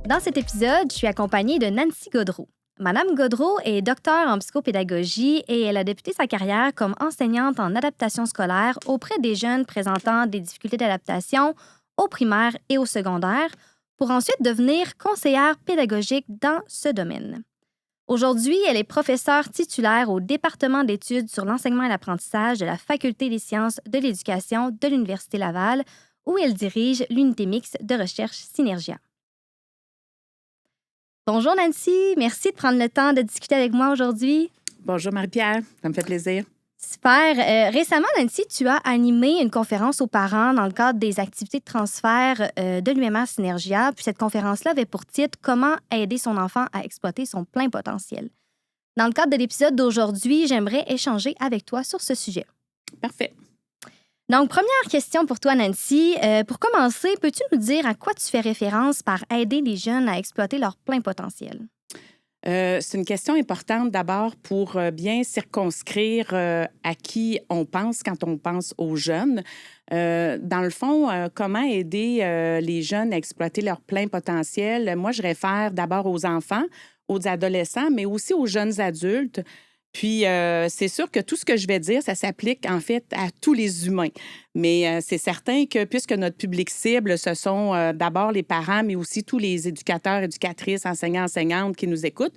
Dans cet épisode, je suis accompagnée de Nancy Gaudreault. Madame Gaudreault est docteure en psychopédagogie et elle a débuté sa carrière comme enseignante en adaptation scolaire auprès des jeunes présentant des difficultés d'adaptation au primaire et au secondaire pour ensuite devenir conseillère pédagogique dans ce domaine. Aujourd'hui, elle est professeure titulaire au département d'études sur l'enseignement et l'apprentissage de la Faculté des sciences de l'éducation de l'Université Laval, où elle dirige l'unité mixte de recherche Synergia. Bonjour Nancy, merci de prendre le temps de discuter avec moi aujourd'hui. Bonjour Marie-Pierre, ça me fait plaisir. Super. Récemment, Nancy, tu as animé une conférence aux parents dans le cadre des activités de transfert de l'UMR Synergia. Puis cette conférence-là avait pour titre « Comment aider son enfant à exploiter son plein potentiel ». Dans le cadre de l'épisode d'aujourd'hui, j'aimerais échanger avec toi sur ce sujet. Parfait. Donc, première question pour toi, Nancy. Pour commencer, peux-tu nous dire à quoi tu fais référence par aider les jeunes à exploiter leur plein potentiel? C'est une question importante d'abord pour bien circonscrire à qui on pense quand on pense aux jeunes. Dans le fond, comment aider les jeunes à exploiter leur plein potentiel? Moi, je réfère d'abord aux enfants, aux adolescents, mais aussi aux jeunes adultes. Puis, c'est sûr que tout ce que je vais dire, ça s'applique en fait à tous les humains. Mais c'est certain que puisque notre public cible, ce sont d'abord les parents, mais aussi tous les éducateurs, éducatrices, enseignants, enseignantes qui nous écoutent,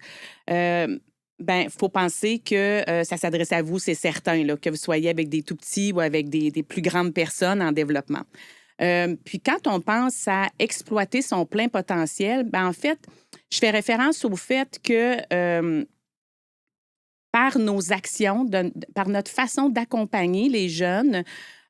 faut penser que ça s'adresse à vous, c'est certain, là, que vous soyez avec des tout-petits ou avec des plus grandes personnes en développement. Puis, quand on pense à exploiter son plein potentiel, en fait, je fais référence au fait que... par nos actions, par notre façon d'accompagner les jeunes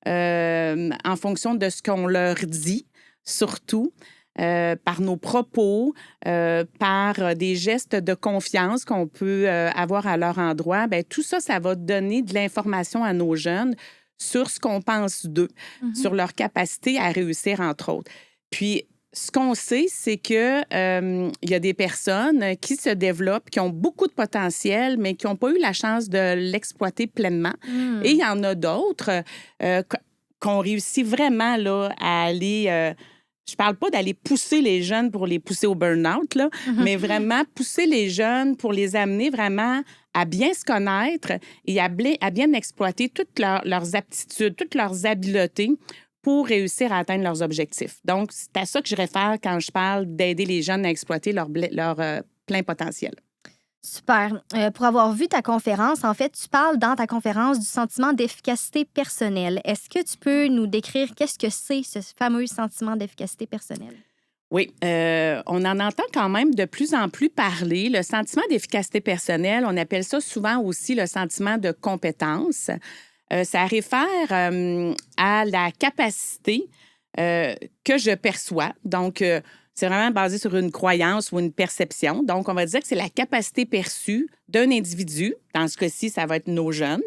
en fonction de ce qu'on leur dit, surtout, par nos propos, par des gestes de confiance qu'on peut avoir à leur endroit, bien, tout ça, ça va donner de l'information à nos jeunes sur ce qu'on pense d'eux, sur leur capacité à réussir, entre autres. Puis, ce qu'on sait, c'est que il y a des personnes qui se développent, qui ont beaucoup de potentiel, mais qui n'ont pas eu la chance de l'exploiter pleinement. Et il y en a d'autres qu'on réussit vraiment là, à aller... je parle pas d'aller pousser les jeunes pour les pousser au burn-out, là, mais vraiment pousser les jeunes pour les amener vraiment à bien se connaître et à bien exploiter toutes leurs aptitudes, toutes leurs habiletés pour réussir à atteindre leurs objectifs. Donc, c'est à ça que je réfère quand je parle d'aider les jeunes à exploiter leur plein potentiel. Super. Pour avoir vu ta conférence, en fait, tu parles dans ta conférence du sentiment d'efficacité personnelle. Est-ce que tu peux nous décrire qu'est-ce que c'est ce fameux sentiment d'efficacité personnelle? Oui, on en entend quand même de plus en plus parler. Le sentiment d'efficacité personnelle, on appelle ça souvent aussi le sentiment de compétence. Ça réfère à la capacité que je perçois. Donc, c'est vraiment basé sur une croyance ou une perception. Donc, on va dire que c'est la capacité perçue d'un individu, dans ce cas-ci, ça va être nos jeunes,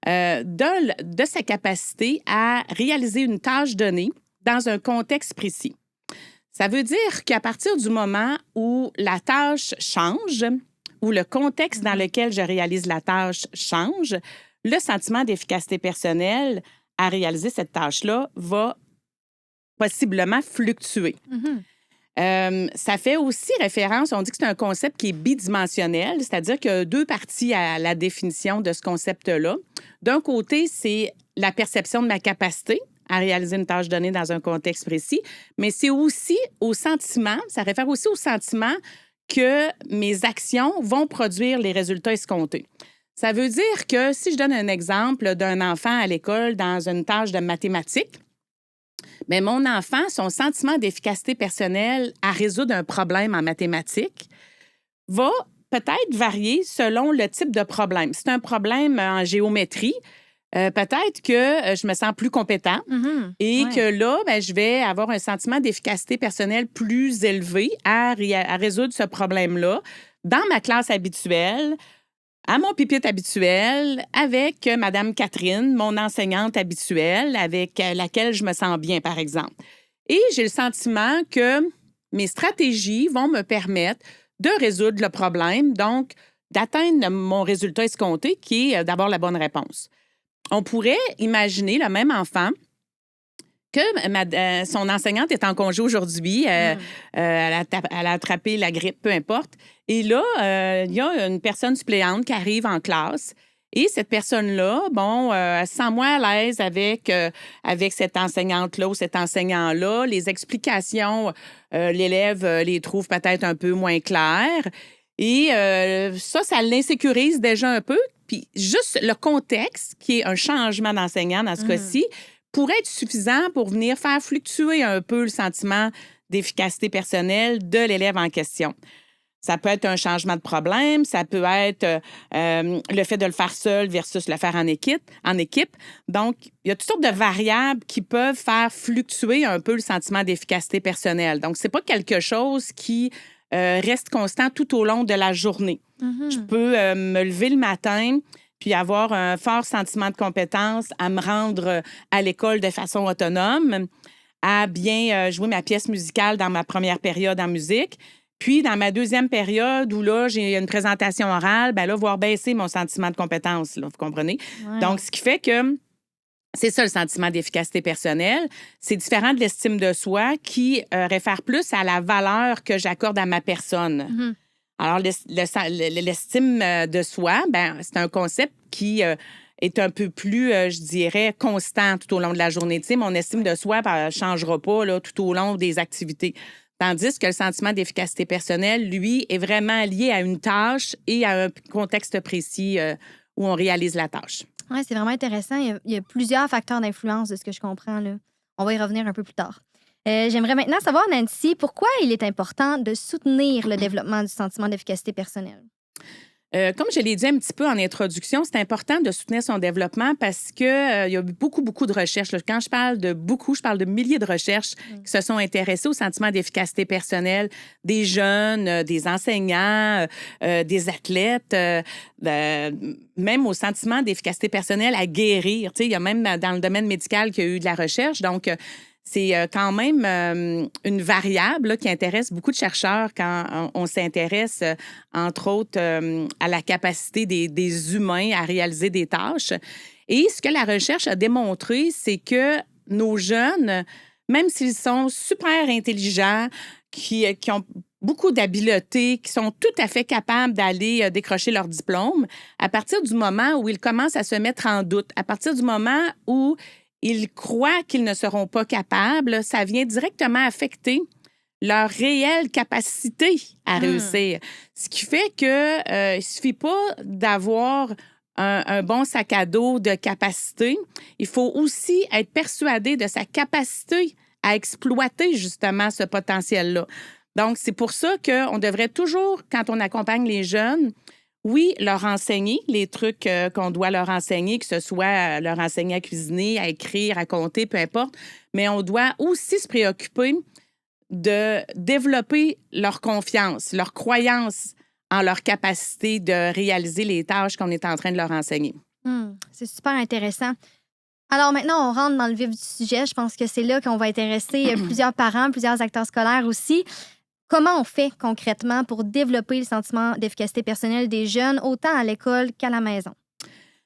de sa capacité à réaliser une tâche donnée dans un contexte précis. Ça veut dire qu'à partir du moment où la tâche change, où le contexte dans lequel je réalise la tâche change, le sentiment d'efficacité personnelle à réaliser cette tâche-là va possiblement fluctuer. Ça fait aussi référence, on dit que c'est un concept qui est bidimensionnel, c'est-à-dire qu'il y a deux parties à la définition de ce concept-là. D'un côté, c'est la perception de ma capacité à réaliser une tâche donnée dans un contexte précis, mais c'est aussi au sentiment, ça réfère aussi au sentiment que mes actions vont produire les résultats escomptés. Ça veut dire que si je donne un exemple d'un enfant à l'école dans une tâche de mathématiques, bien, mon enfant, son sentiment d'efficacité personnelle à résoudre un problème en mathématiques va peut-être varier selon le type de problème. Si c'est un problème en géométrie, peut-être que je me sens plus compétent et que là, bien, je vais avoir un sentiment d'efficacité personnelle plus élevé à résoudre ce problème-là dans ma classe habituelle, à mon pupitre habituel, avec Madame Catherine, mon enseignante habituelle, avec laquelle je me sens bien, par exemple. Et j'ai le sentiment que mes stratégies vont me permettre de résoudre le problème, donc d'atteindre mon résultat escompté, qui est d'abord la bonne réponse. On pourrait imaginer le même enfant que son enseignante est en congé aujourd'hui. Elle a attrapé la grippe, peu importe. Et là, il y a une personne suppléante qui arrive en classe. Et cette personne-là, elle se sent moins à l'aise avec cette enseignante-là ou cet enseignant-là. Les explications, l'élève les trouve peut-être un peu moins claires. Et ça l'insécurise déjà un peu. Puis juste le contexte, qui est un changement d'enseignant dans ce cas-ci, pourrait être suffisant pour venir faire fluctuer un peu le sentiment d'efficacité personnelle de l'élève en question. Ça peut être un changement de problème, ça peut être le fait de le faire seul versus le faire en équipe. Donc, il y a toutes sortes de variables qui peuvent faire fluctuer un peu le sentiment d'efficacité personnelle. Donc, c'est pas quelque chose qui reste constant tout au long de la journée. Je peux me lever le matin puis avoir un fort sentiment de compétence à me rendre à l'école de façon autonome, à bien jouer ma pièce musicale dans ma première période en musique. Puis, dans ma deuxième période, où là, j'ai une présentation orale, là, voir baisser mon sentiment de compétence, là, vous comprenez? Ouais. Donc, ce qui fait que c'est ça, le sentiment d'efficacité personnelle. C'est différent de l'estime de soi qui réfère plus à la valeur que j'accorde à ma personne. Alors, l'estime de soi, c'est un concept qui est un peu plus, je dirais, constant tout au long de la journée. Tu sais, mon estime de soi ne changera pas là, tout au long des activités. Tandis que le sentiment d'efficacité personnelle, lui, est vraiment lié à une tâche et à un contexte précis où on réalise la tâche. Oui, c'est vraiment intéressant. Il y a plusieurs facteurs d'influence de ce que je comprends, là. On va y revenir un peu plus tard. J'aimerais maintenant savoir, Nancy, pourquoi il est important de soutenir le développement du sentiment d'efficacité personnelle? Comme je l'ai dit un petit peu en introduction, c'est important de soutenir son développement parce qu'il y a eu beaucoup de recherches. Là. Quand je parle de beaucoup, je parle de milliers de recherches qui se sont intéressées au sentiment d'efficacité personnelle des jeunes, des enseignants, des athlètes, même au sentiment d'efficacité personnelle à guérir. Tu sais, il y a même dans le domaine médical qu'il y a eu de la recherche. Donc, c'est quand même une variable là, qui intéresse beaucoup de chercheurs quand on s'intéresse, entre autres, à la capacité des humains à réaliser des tâches. Et ce que la recherche a démontré, c'est que nos jeunes, même s'ils sont super intelligents, qui ont beaucoup d'habiletés, qui sont tout à fait capables d'aller décrocher leur diplôme, à partir du moment où ils commencent à se mettre en doute, à partir du moment où ils croient qu'ils ne seront pas capables, ça vient directement affecter leur réelle capacité à réussir. Ce qui fait que il suffit pas d'avoir un bon sac à dos de capacité. Il faut aussi être persuadé de sa capacité à exploiter justement ce potentiel-là. Donc, c'est pour ça qu'on devrait toujours, quand on accompagne les jeunes, oui, leur enseigner les trucs qu'on doit leur enseigner, que ce soit leur enseigner à cuisiner, à écrire, à compter, peu importe, mais on doit aussi se préoccuper de développer leur confiance, leur croyance en leur capacité de réaliser les tâches qu'on est en train de leur enseigner. C'est super intéressant. Alors maintenant, on rentre dans le vif du sujet. Je pense que c'est là qu'on va intéresser plusieurs parents, plusieurs acteurs scolaires aussi. Comment on fait concrètement pour développer le sentiment d'efficacité personnelle des jeunes, autant à l'école qu'à la maison?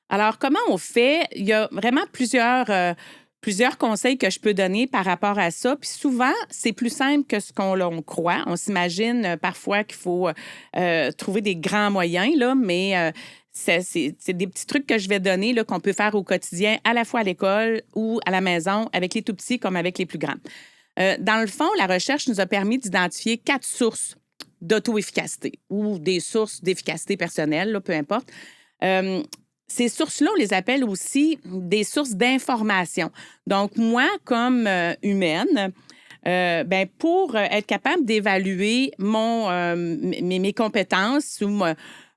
Alors, comment on fait? Il y a vraiment plusieurs conseils que je peux donner par rapport à ça. Puis souvent, c'est plus simple que ce qu'on croit. On s'imagine parfois qu'il faut trouver des grands moyens, là, mais c'est des petits trucs que je vais donner là, qu'on peut faire au quotidien, à la fois à l'école ou à la maison, avec les tout-petits comme avec les plus grands. Dans le fond, la recherche nous a permis d'identifier 4 sources d'auto-efficacité ou des sources d'efficacité personnelle, là, peu importe. Ces sources-là, on les appelle aussi des sources d'information. Donc, moi, comme humaine, pour être capable d'évaluer mes compétences ou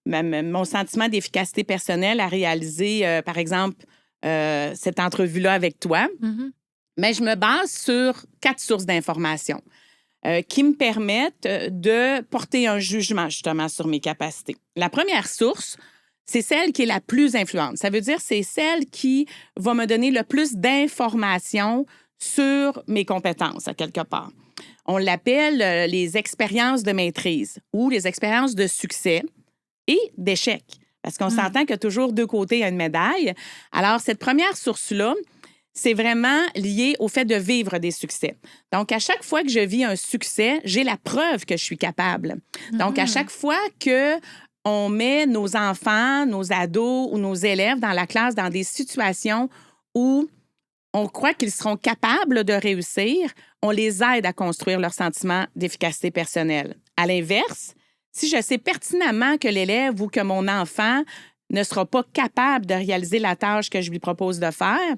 mon sentiment d'efficacité personnelle à réaliser, par exemple, cette entrevue-là avec toi, mais je me base sur 4 sources d'information qui me permettent de porter un jugement, justement, sur mes capacités. La première source, c'est celle qui est la plus influente. Ça veut dire c'est celle qui va me donner le plus d'informations sur mes compétences, à quelque part. On l'appelle les expériences de maîtrise ou les expériences de succès et d'échec. Parce qu'on s'entend qu'il y a toujours 2 côtés à une médaille. Alors, cette première source-là, c'est vraiment lié au fait de vivre des succès. Donc, à chaque fois que je vis un succès, j'ai la preuve que je suis capable. Donc, à chaque fois que on met nos enfants, nos ados ou nos élèves dans la classe dans des situations où on croit qu'ils seront capables de réussir, on les aide à construire leur sentiment d'efficacité personnelle. À l'inverse, si je sais pertinemment que l'élève ou que mon enfant ne sera pas capable de réaliser la tâche que je lui propose de faire,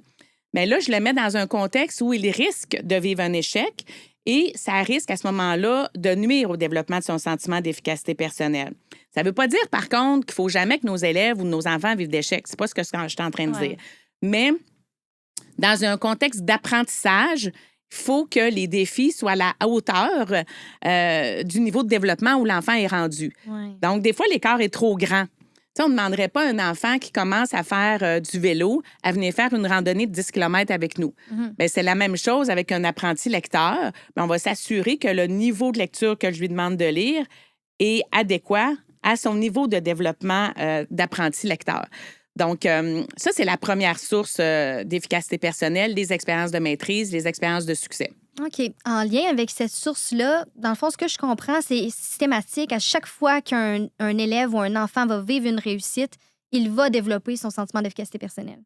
bien là, je le mets dans un contexte où il risque de vivre un échec et ça risque à ce moment-là de nuire au développement de son sentiment d'efficacité personnelle. Ça ne veut pas dire, par contre, qu'il ne faut jamais que nos élèves ou nos enfants vivent d'échecs. C'est pas ce que je suis en train de dire. Mais dans un contexte d'apprentissage, il faut que les défis soient à la hauteur du niveau de développement où l'enfant est rendu. Donc, des fois, l'écart est trop grand. Tu sais, on ne demanderait pas à un enfant qui commence à faire du vélo à venir faire une randonnée de 10 km avec nous. Bien, c'est la même chose avec un apprenti lecteur. Bien, on va s'assurer que le niveau de lecture que je lui demande de lire est adéquat à son niveau de développement d'apprenti lecteur. Donc, ça, c'est la première source d'efficacité personnelle, les expériences de maîtrise, les expériences de succès. OK. En lien avec cette source-là, dans le fond, ce que je comprends, c'est systématique. À chaque fois qu'un élève ou un enfant va vivre une réussite, il va développer son sentiment d'efficacité personnelle.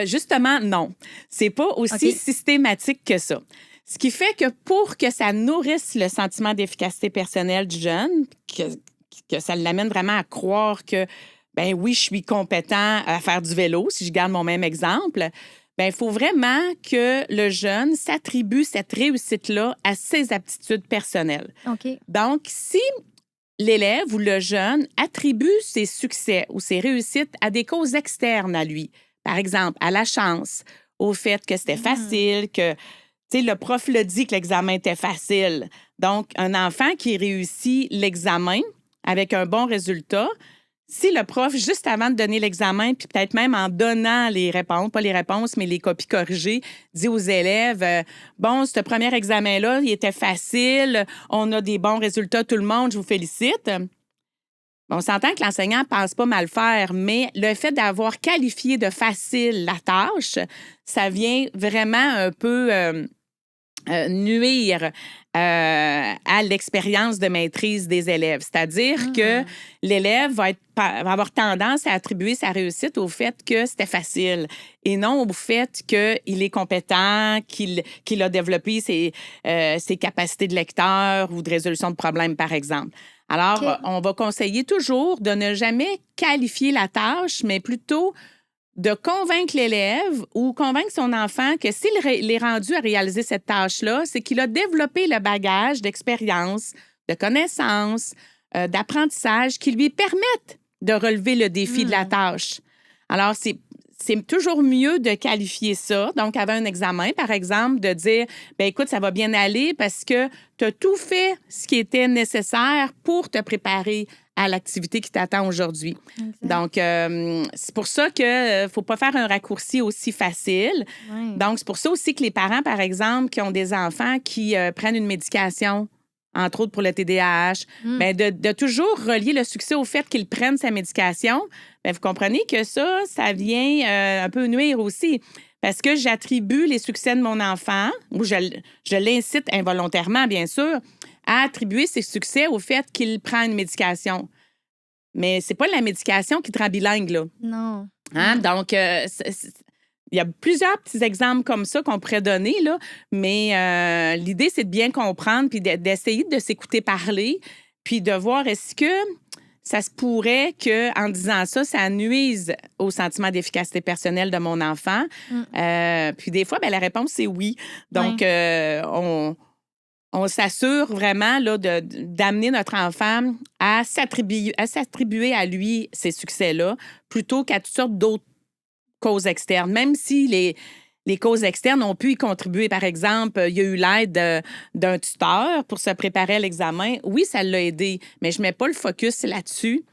Justement, non. C'est pas aussi systématique que ça. Ce qui fait que pour que ça nourrisse le sentiment d'efficacité personnelle du jeune, que ça l'amène vraiment à croire que ben oui, je suis compétent à faire du vélo, si je garde mon même exemple, ben il faut vraiment que le jeune s'attribue cette réussite-là à ses aptitudes personnelles. Donc, si l'élève ou le jeune attribue ses succès ou ses réussites à des causes externes à lui, par exemple, à la chance, au fait que c'était facile, que le prof le dit que l'examen était facile. Donc, un enfant qui réussit l'examen avec un bon résultat, si le prof, juste avant de donner l'examen, puis peut-être même en donnant les réponses, pas les réponses, mais les copies corrigées, dit aux élèves, bon, ce premier examen-là, il était facile, on a des bons résultats, tout le monde, je vous félicite. On s'entend que l'enseignant ne pense pas mal faire, mais le fait d'avoir qualifié de facile la tâche, ça vient vraiment un peu nuire à l'expérience de maîtrise des élèves. C'est-à-dire que l'élève va avoir tendance à attribuer sa réussite au fait que c'était facile et non au fait qu'il est compétent, qu'il a développé ses capacités de lecteur ou de résolution de problèmes, par exemple. Alors, on va conseiller toujours de ne jamais qualifier la tâche, mais plutôt de convaincre l'élève ou convaincre son enfant que s'il est rendu à réaliser cette tâche-là, c'est qu'il a développé le bagage d'expérience, de connaissances, d'apprentissage qui lui permettent de relever le défi de la tâche. Alors, c'est toujours mieux de qualifier ça. Donc, avant un examen, par exemple, de dire, bien, écoute, ça va bien aller parce que tu as tout fait ce qui était nécessaire pour te préparer à l'activité qui t'attend aujourd'hui. Donc, c'est pour ça qu'il ne faut pas faire un raccourci aussi facile. Donc, c'est pour ça aussi que les parents, par exemple, qui ont des enfants qui prennent une médication, entre autres pour le TDAH, bien, de toujours relier le succès au fait qu'ils prennent sa médication, bien, vous comprenez que ça vient un peu nuire aussi. Parce que j'attribue les succès de mon enfant, ou je l'incite involontairement, bien sûr, à attribuer ses succès au fait qu'il prend une médication. Mais c'est pas la médication qui te rend bilingue, là. Non. Hein? Donc, il y a plusieurs petits exemples comme ça qu'on pourrait donner, là, mais l'idée, c'est de bien comprendre puis d'essayer de s'écouter parler puis de voir est-ce que ça se pourrait qu'en disant ça, ça nuise au sentiment d'efficacité personnelle de mon enfant. Puis des fois, bien, la réponse, c'est oui. Donc, on s'assure vraiment là, d'amener notre enfant à s'attribuer à lui ces succès-là plutôt qu'à toutes sortes d'autres causes externes. Même si les causes externes ont pu y contribuer. Par exemple, il y a eu l'aide d'un tuteur pour se préparer à l'examen. Oui, ça l'a aidé, mais je ne mets pas le focus là-dessus.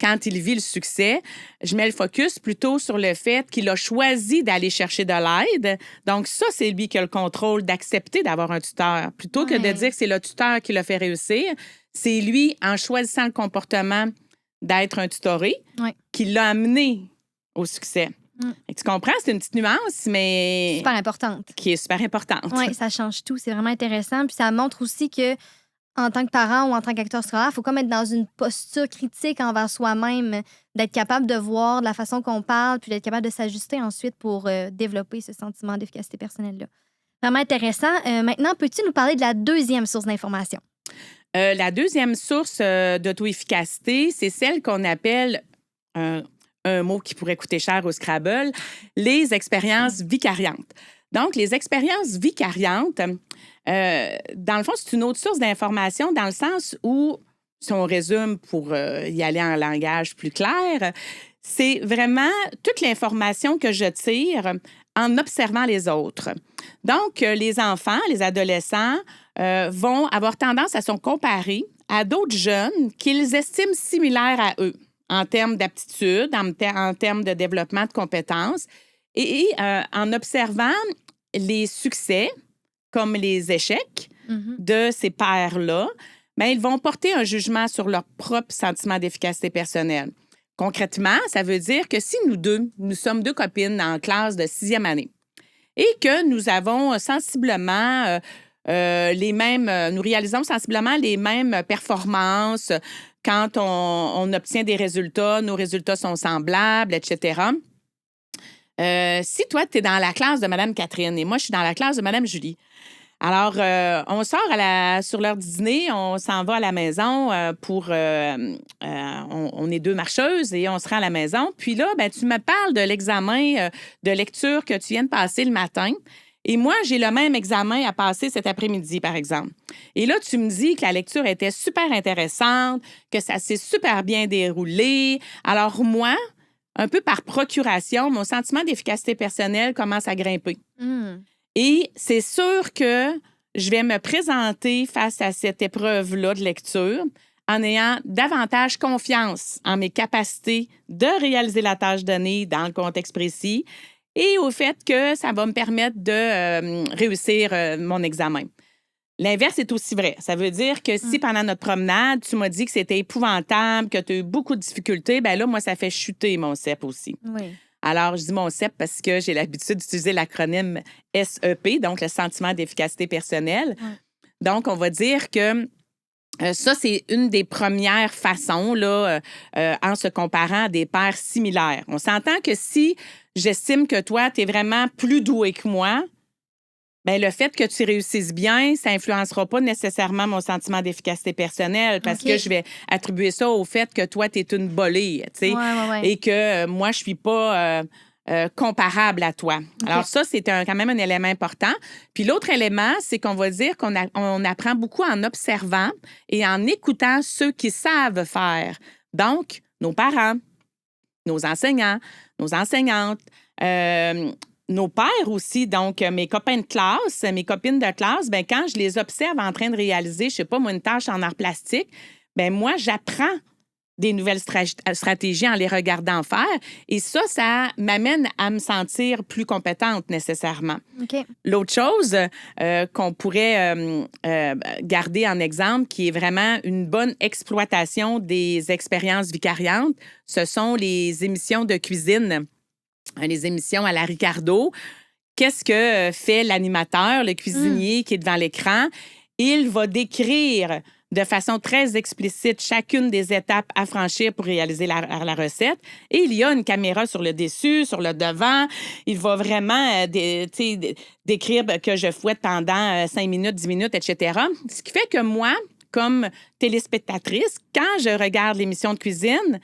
Quand il vit le succès, je mets le focus plutôt sur le fait qu'il a choisi d'aller chercher de l'aide. Donc, ça, c'est lui qui a le contrôle d'accepter d'avoir un tuteur. Plutôt que de dire que c'est le tuteur qui l'a fait réussir, c'est lui, en choisissant le comportement d'être un tutoré, qui l'a amené au succès. Fait que tu comprends, c'est une petite nuance, mais Super importante. qui est super importante. Oui, ça change tout. C'est vraiment intéressant. Puis ça montre aussi que en tant que parent ou en tant qu'acteur scolaire, il faut comme être dans une posture critique envers soi-même, d'être capable de voir de la façon qu'on parle, puis d'être capable de s'ajuster ensuite pour développer ce sentiment d'efficacité personnelle-là. Vraiment intéressant. Maintenant, peux-tu nous parler de la deuxième source d'information? La deuxième source d'auto-efficacité, c'est celle qu'on appelle, un mot qui pourrait coûter cher au Scrabble, les expériences vicariantes. Donc, les expériences vicariantes, dans le fond, c'est une autre source d'information dans le sens où, si on résume pour y aller en langage plus clair, c'est vraiment toute l'information que je tire en observant les autres. Donc, les enfants, les adolescents vont avoir tendance à se comparer à d'autres jeunes qu'ils estiment similaires à eux en termes d'aptitude, en termes de développement de compétences. Et en observant les succès comme les échecs de ces pairs-là, bien, ils vont porter un jugement sur leur propre sentiment d'efficacité personnelle. Concrètement, ça veut dire que si nous sommes deux copines en classe de 6e année et que nous avons sensiblement nous réalisons sensiblement les mêmes performances quand on obtient des résultats, nos résultats sont semblables, etc. Si toi, tu es dans la classe de Mme Catherine et moi, je suis dans la classe de Mme Julie, alors, on sort sur l'heure du dîner, on s'en va à la maison on est deux marcheuses et on se rend à la maison. Puis là, ben, tu me parles de l'examen de lecture que tu viens de passer le matin. Et moi, j'ai le même examen à passer cet après-midi, par exemple. Et là, tu me dis que la lecture était super intéressante, que ça s'est super bien déroulé. Alors, moi, un peu par procuration, mon sentiment d'efficacité personnelle commence à grimper. Et c'est sûr que je vais me présenter face à cette épreuve-là de lecture en ayant davantage confiance en mes capacités de réaliser la tâche donnée dans le contexte précis et au fait que ça va me permettre de réussir mon examen. L'inverse est aussi vrai. Ça veut dire que si pendant notre promenade, tu m'as dit que c'était épouvantable, que tu as eu beaucoup de difficultés, bien là, moi, ça fait chuter mon CEP aussi. Oui. Alors, je dis mon CEP parce que j'ai l'habitude d'utiliser l'acronyme SEP, donc le sentiment d'efficacité personnelle. Donc, on va dire que ça, c'est une des premières façons, là, en se comparant à des pairs similaires. On s'entend que si j'estime que toi, tu es vraiment plus doué que moi, bien, le fait que tu réussisses bien, ça n'influencera pas nécessairement mon sentiment d'efficacité personnelle parce que je vais attribuer ça au fait que toi, tu es une bolée, tu sais, et que moi, je suis pas comparable à toi. Alors ça, c'est quand même un élément important. Puis l'autre élément, c'est qu'on va dire qu'on apprend beaucoup en observant et en écoutant ceux qui savent faire. Donc, nos parents, nos enseignants, nos enseignantes, nos pères aussi, donc mes copains de classe, mes copines de classe, bien, quand je les observe en train de réaliser, je sais pas moi, une tâche en art plastique, bien, moi, j'apprends des nouvelles stratégies en les regardant faire. Et ça m'amène à me sentir plus compétente nécessairement. L'autre chose qu'on pourrait garder en exemple, qui est vraiment une bonne exploitation des expériences vicariantes, ce sont les émissions de cuisine. Les émissions à la Ricardo. Qu'est-ce que fait l'animateur, le cuisinier qui est devant l'écran? Il va décrire de façon très explicite chacune des étapes à franchir pour réaliser la recette. Et il y a une caméra sur le dessus, sur le devant. Il va vraiment décrire que je fouette pendant 5 minutes, 10 minutes, etc. Ce qui fait que moi, comme téléspectatrice, quand je regarde l'émission de cuisine,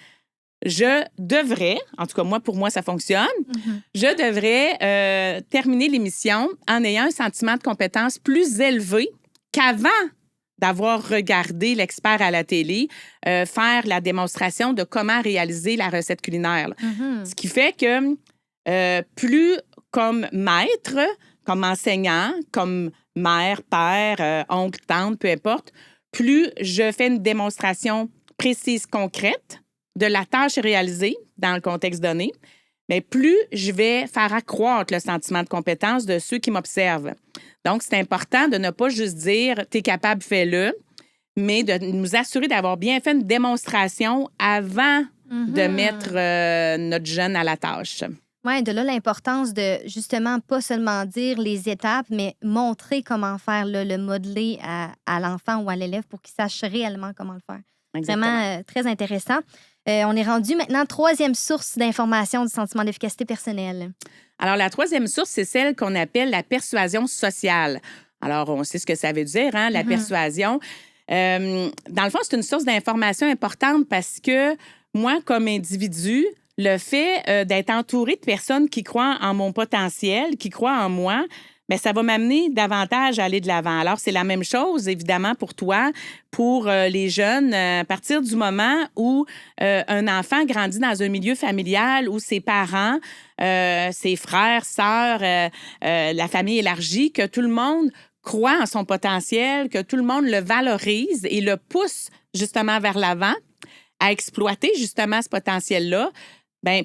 je devrais, en tout cas, pour moi, ça fonctionne, je devrais terminer l'émission en ayant un sentiment de compétence plus élevé qu'avant d'avoir regardé l'expert à la télé faire la démonstration de comment réaliser la recette culinaire. Ce qui fait que plus comme maître, comme enseignant, comme mère, père, oncle, tante, peu importe, plus je fais une démonstration précise, concrète, de la tâche réalisée dans le contexte donné, mais plus je vais faire accroître le sentiment de compétence de ceux qui m'observent. Donc, c'est important de ne pas juste dire « t'es capable, fais-le », mais de nous assurer d'avoir bien fait une démonstration avant de mettre notre jeune à la tâche. Oui, de là l'importance de justement pas seulement dire les étapes, mais montrer comment faire, là, le modeler à l'enfant ou à l'élève pour qu'il sache réellement comment le faire. Exactement. Vraiment très intéressant. On est rendu maintenant troisième source d'information du sentiment d'efficacité personnelle. Alors, la troisième source, c'est celle qu'on appelle la persuasion sociale. Alors, on sait ce que ça veut dire, hein, la persuasion. Dans le fond, c'est une source d'information importante parce que moi, comme individu, le fait d'être entouré de personnes qui croient en mon potentiel, qui croient en moi, bien, ça va m'amener davantage à aller de l'avant. Alors, c'est la même chose, évidemment, pour toi, pour les jeunes. À partir du moment où un enfant grandit dans un milieu familial où ses parents, ses frères, sœurs, la famille élargie, que tout le monde croit en son potentiel, que tout le monde le valorise et le pousse justement vers l'avant, à exploiter justement ce potentiel-là, bien,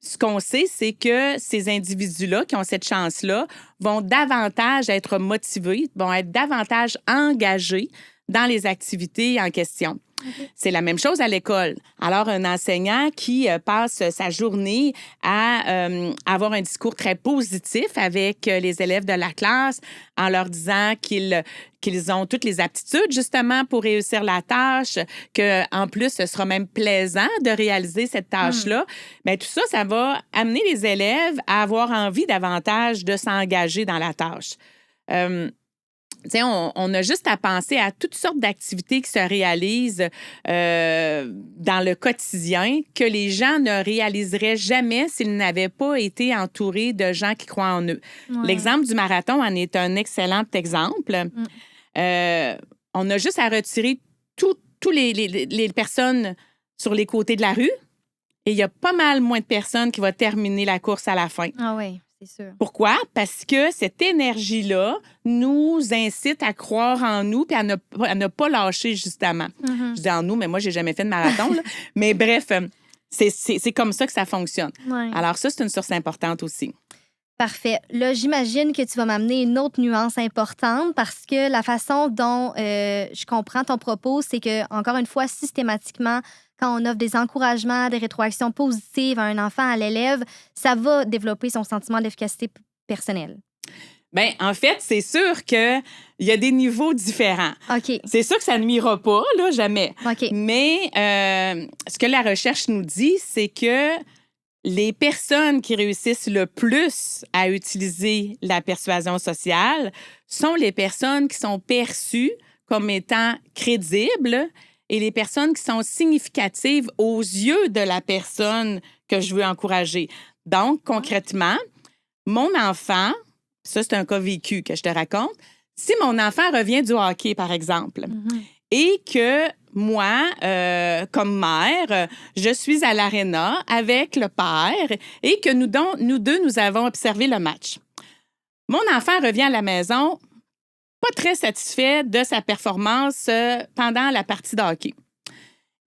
ce qu'on sait, c'est que ces individus-là qui ont cette chance-là vont davantage être motivés, vont être davantage engagés dans les activités en question. Okay. C'est la même chose à l'école. Alors, un enseignant qui passe sa journée à avoir un discours très positif avec les élèves de la classe en leur disant qu'ils ont toutes les aptitudes, justement, pour réussir la tâche, qu'en plus, ce sera même plaisant de réaliser cette tâche-là. Bien, tout ça, ça va amener les élèves à avoir envie davantage de s'engager dans la tâche. On a juste à penser à toutes sortes d'activités qui se réalisent dans le quotidien que les gens ne réaliseraient jamais s'ils n'avaient pas été entourés de gens qui croient en eux. Ouais. L'exemple du marathon en est un excellent exemple. On a juste à retirer toutes les personnes sur les côtés de la rue et il y a pas mal moins de personnes qui vont terminer la course à la fin. Ah oui. C'est sûr. Pourquoi? Parce que cette énergie-là nous incite à croire en nous et à ne pas lâcher, justement. Je dis en nous, mais moi, j'ai jamais fait de marathon. Là. Mais bref, c'est comme ça que ça fonctionne. Ouais. Alors ça, c'est une source importante aussi. Parfait. Là, j'imagine que tu vas m'amener une autre nuance importante parce que la façon dont je comprends ton propos, c'est que, encore une fois, systématiquement, quand on offre des encouragements, des rétroactions positives à un enfant, à l'élève, ça va développer son sentiment d'efficacité personnelle. Bien, en fait, c'est sûr qu'il y a des niveaux différents. OK. C'est sûr que ça ne nuira pas, là, jamais. OK. Mais ce que la recherche nous dit, c'est que les personnes qui réussissent le plus à utiliser la persuasion sociale sont les personnes qui sont perçues comme étant crédibles et les personnes qui sont significatives aux yeux de la personne que je veux encourager. Donc, concrètement, mon enfant, ça, c'est un cas vécu que je te raconte, si mon enfant revient du hockey, par exemple, et que moi, comme mère, je suis à l'aréna avec le père et que nous deux, nous avons observé le match. Mon enfant revient à la maison pas très satisfait de sa performance pendant la partie de hockey.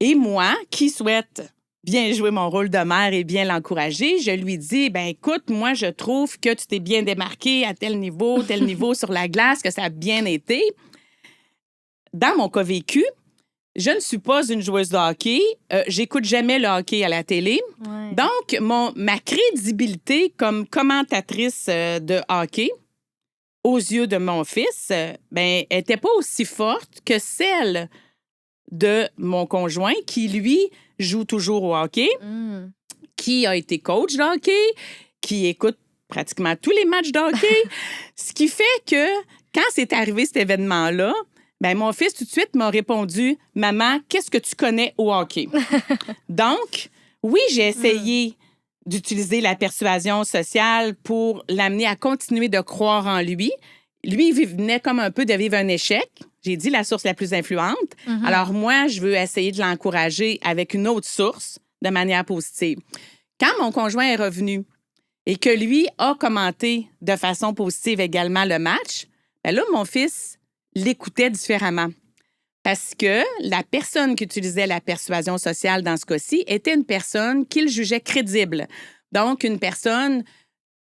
Et moi, qui souhaite bien jouer mon rôle de mère et bien l'encourager, je lui dis, ben écoute, moi, je trouve que tu t'es bien démarqué à tel niveau sur la glace, que ça a bien été. Dans mon cas vécu, je ne suis pas une joueuse de hockey. J'écoute jamais le hockey à la télé. Ouais. Donc, ma crédibilité comme commentatrice de hockey, aux yeux de mon fils, ben, n'était pas aussi forte que celle de mon conjoint qui, lui, joue toujours au hockey, qui a été coach de hockey, qui écoute pratiquement tous les matchs de hockey. Ce qui fait que quand c'est arrivé cet événement-là, ben, mon fils, tout de suite, m'a répondu « Maman, qu'est-ce que tu connais au hockey? » Donc, oui, j'ai essayé d'utiliser la persuasion sociale pour l'amener à continuer de croire en lui. Lui, il venait comme un peu de vivre un échec. J'ai dit la source la plus influente. Alors, moi, je veux essayer de l'encourager avec une autre source de manière positive. Quand mon conjoint est revenu et que lui a commenté de façon positive également le match, bien là, mon fils l'écoutait différemment. Parce que la personne qui utilisait la persuasion sociale dans ce cas-ci était une personne qu'il jugeait crédible. Donc, une personne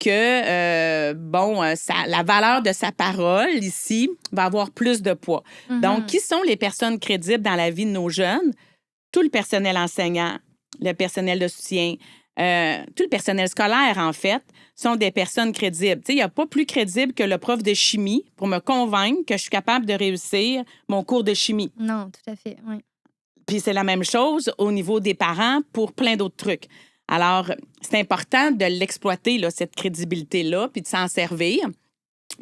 que, la valeur de sa parole ici va avoir plus de poids. Donc, qui sont les personnes crédibles dans la vie de nos jeunes? Tout le personnel enseignant, le personnel de soutien, tout le personnel scolaire, en fait, sont des personnes crédibles. Tu sais, il n'y a pas plus crédible que le prof de chimie pour me convaincre que je suis capable de réussir mon cours de chimie. Non, tout à fait, oui. Puis c'est la même chose au niveau des parents pour plein d'autres trucs. Alors, c'est important de l'exploiter, là, cette crédibilité-là, puis de s'en servir.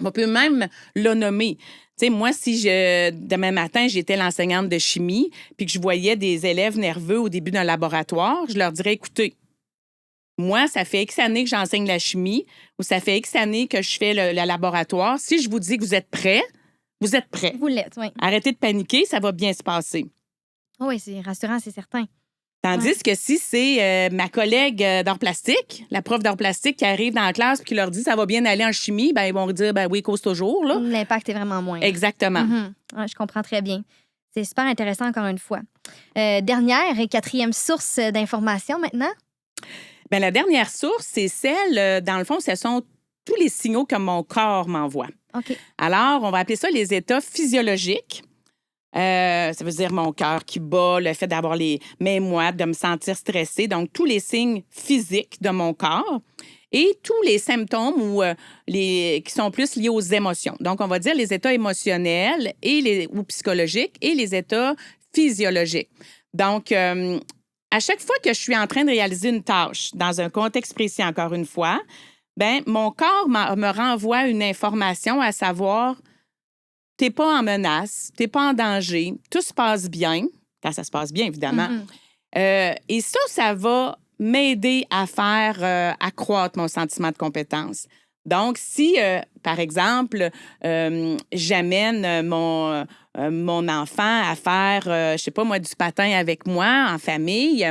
On peut même le nommer. Tu sais, moi, si demain matin, j'étais l'enseignante de chimie, puis que je voyais des élèves nerveux au début d'un laboratoire, je leur dirais, écoutez, moi, ça fait X années que j'enseigne la chimie ou ça fait X années que je fais le laboratoire. Si je vous dis que vous êtes prêts, vous êtes prêts. Vous l'êtes, oui. Arrêtez de paniquer, ça va bien se passer. Oui, c'est rassurant, c'est certain. Tandis que si c'est ma collègue d'art plastique, la prof d'art plastique qui arrive dans la classe et qui leur dit ça va bien aller en chimie, ben ils vont dire ben oui, cause toujours. Là. L'impact est vraiment moins. Exactement. Ouais, je comprends très bien. C'est super intéressant encore une fois. Dernière et quatrième source d'information maintenant? Bien, la dernière source, c'est celle, dans le fond, ce sont tous les signaux que mon corps m'envoie. OK. Alors, on va appeler ça les états physiologiques. Ça veut dire mon cœur qui bat, le fait d'avoir les mains moites, de me sentir stressée. Donc, tous les signes physiques de mon corps et tous les symptômes qui sont plus liés aux émotions. Donc, on va dire les états émotionnels ou psychologiques et les états physiologiques. Donc, à chaque fois que je suis en train de réaliser une tâche, dans un contexte précis, encore une fois, ben mon corps me renvoie une information à savoir t'es pas en menace, t'es pas en danger, tout se passe bien, quand ça se passe bien, évidemment. Et ça va m'aider à faire accroître mon sentiment de compétence. Donc, si, par exemple, j'amène mon enfant à faire, je sais pas moi, du patin avec moi en famille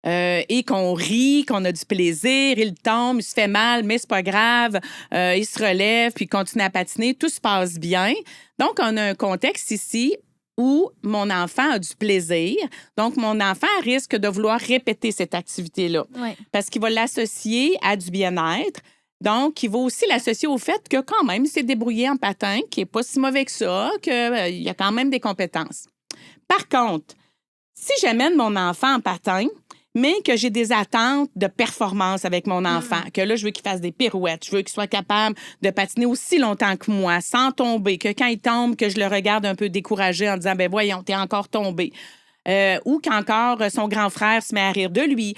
et qu'on rit, qu'on a du plaisir, il tombe, il se fait mal, mais c'est pas grave, il se relève puis il continue à patiner, tout se passe bien. Donc, on a un contexte ici où mon enfant a du plaisir. Donc, mon enfant risque de vouloir répéter cette activité-là parce qu'il va l'associer à du bien-être. Donc, il va aussi l'associer au fait que quand même, il s'est débrouillé en patin, qu'il n'est pas si mauvais que ça, qu'il y a quand même des compétences. Par contre, si j'amène mon enfant en patin, mais que j'ai des attentes de performance avec mon enfant, que là, je veux qu'il fasse des pirouettes, je veux qu'il soit capable de patiner aussi longtemps que moi, sans tomber, que quand il tombe, que je le regarde un peu découragé en disant, ben voyons, t'es encore tombé. Ou qu'encore son grand frère se met à rire de lui,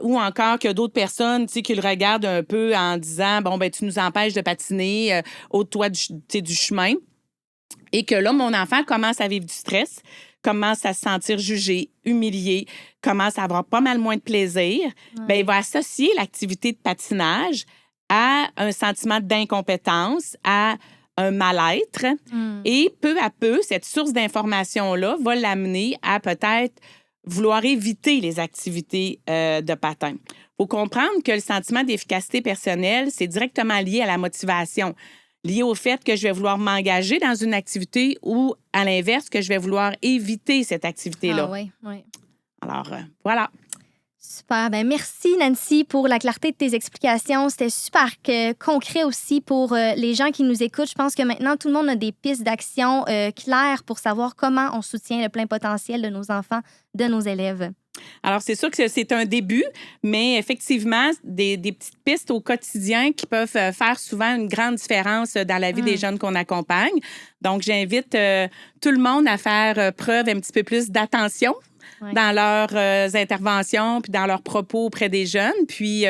ou encore qu'il y a d'autres personnes qui le regardent un peu en disant, bon, ben tu nous empêches de patiner au-delà du chemin. Et que là, mon enfant commence à vivre du stress, commence à se sentir jugé, humilié, commence à avoir pas mal moins de plaisir, bien, il va associer l'activité de patinage à un sentiment d'incompétence, à un mal-être. Et peu à peu, cette source d'information-là va l'amener à peut-être vouloir éviter les activités de patin. Il faut comprendre que le sentiment d'efficacité personnelle, c'est directement lié à la motivation, lié au fait que je vais vouloir m'engager dans une activité ou, à l'inverse, que je vais vouloir éviter cette activité-là. Ah oui, oui. Alors, voilà. Super. Ben merci, Nancy, pour la clarté de tes explications. C'était super concret aussi pour les gens qui nous écoutent. Je pense que maintenant, tout le monde a des pistes d'action claires pour savoir comment on soutient le plein potentiel de nos enfants, de nos élèves. Alors, c'est sûr que c'est un début, mais effectivement, des petites pistes au quotidien qui peuvent faire souvent une grande différence dans la vie des jeunes qu'on accompagne. Donc, j'invite tout le monde à faire preuve un petit peu plus d'attention dans leurs interventions puis dans leurs propos auprès des jeunes. Puis,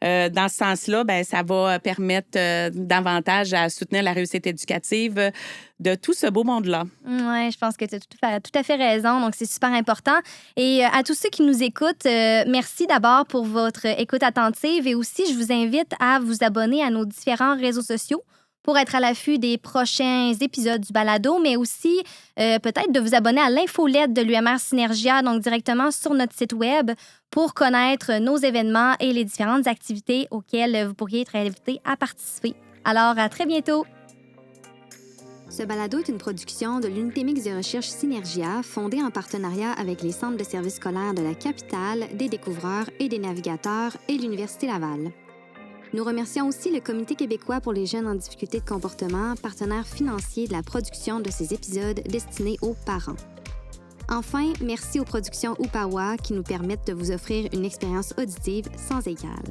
dans ce sens-là, ben, ça va permettre davantage à soutenir la réussite éducative de tout ce beau monde-là. Oui, je pense que tu as tout à fait raison. Donc, c'est super important. Et à tous ceux qui nous écoutent, merci d'abord pour votre écoute attentive. Et aussi, je vous invite à vous abonner à nos différents réseaux sociaux pour être à l'affût des prochains épisodes du balado, mais aussi peut-être de vous abonner à l'infolette de l'UMR Synergia, donc directement sur notre site web pour connaître nos événements et les différentes activités auxquelles vous pourriez être invité à participer. Alors, à très bientôt! Ce balado est une production de l'Unité mixte de recherche Synergia, fondée en partenariat avec les centres de services scolaires de la capitale, des découvreurs et des navigateurs et l'Université Laval. Nous remercions aussi le Comité québécois pour les jeunes en difficulté de comportement, partenaire financier de la production de ces épisodes destinés aux parents. Enfin, merci aux productions Upawa qui nous permettent de vous offrir une expérience auditive sans égale.